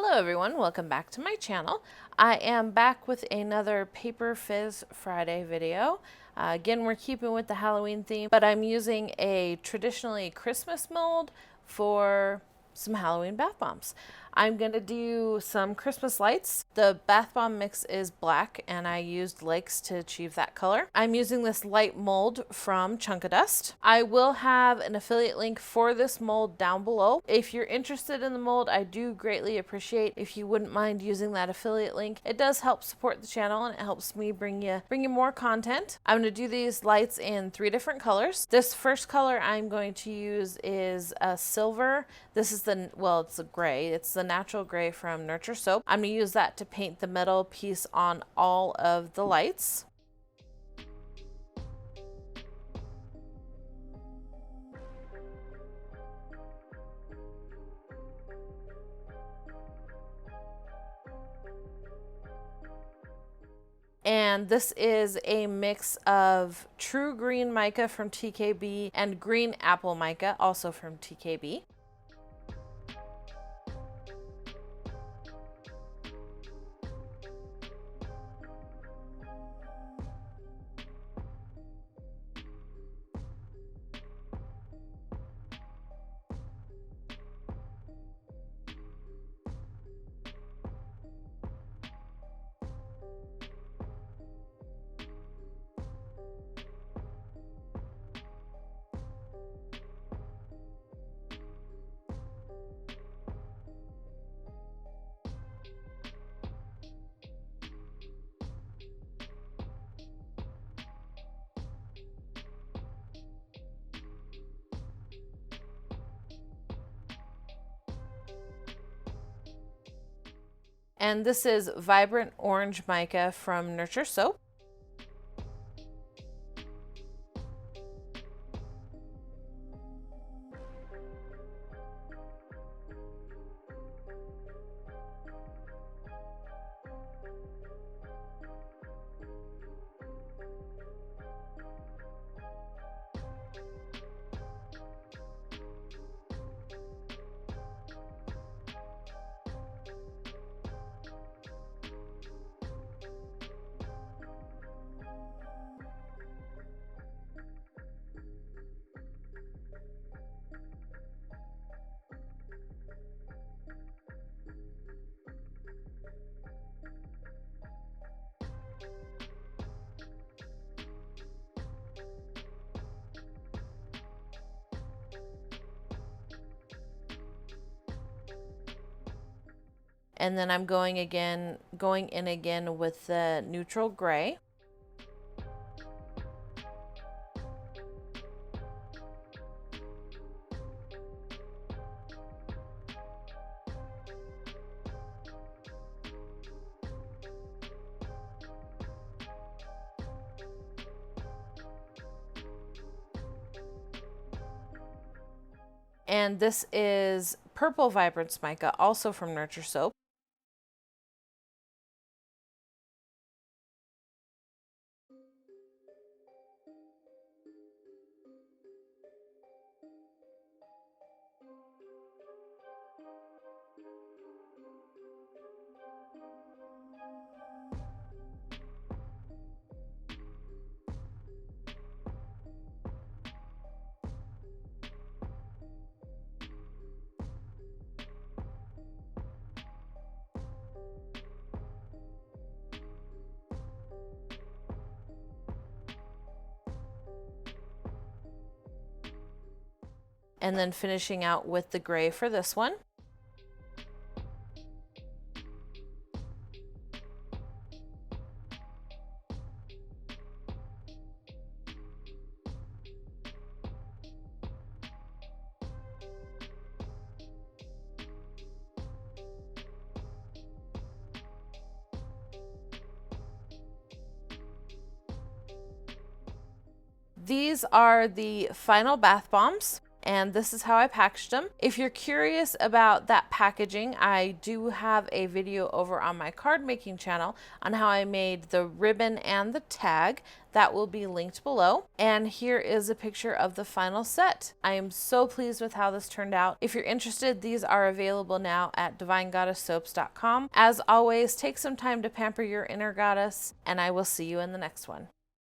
Hello everyone, welcome back to my channel. I am back with another Paper Fizz Friday video. Again, we're keeping with the Halloween theme, but I'm using a traditionally Christmas mold for some Halloween bath bombs. I'm going to do some Christmas lights. The bath bomb mix is black and I used lakes to achieve that color. I'm using this light mold from Chunkadust. I will have an affiliate link for this mold down below. If you're interested in the mold, I do greatly appreciate if you wouldn't mind using that affiliate link. It does help support the channel and it helps me bring you more content. I'm going to do these lights in 3 different colors. This first color I'm going to use is a silver. This is it's a gray. It's the natural gray from Nurture Soap. I'm going to use that to paint the metal piece on all of the lights. And this is a mix of true green mica from TKB and green apple mica, also from TKB. And this is vibrant orange mica from Nurture Soap. And then I'm going in again with the neutral gray. And this is purple vibrance mica, also from Nurture Soap. And then finishing out with the gray for this one. These are the final bath bombs. And this is how I packaged them. If you're curious about that packaging, I do have a video over on my card making channel on how I made the ribbon and the tag. That will be linked below. And here is a picture of the final set. I am so pleased with how this turned out. If you're interested, these are available now at divinegoddesssoaps.com. As always, take some time to pamper your inner goddess, and I will see you in the next one.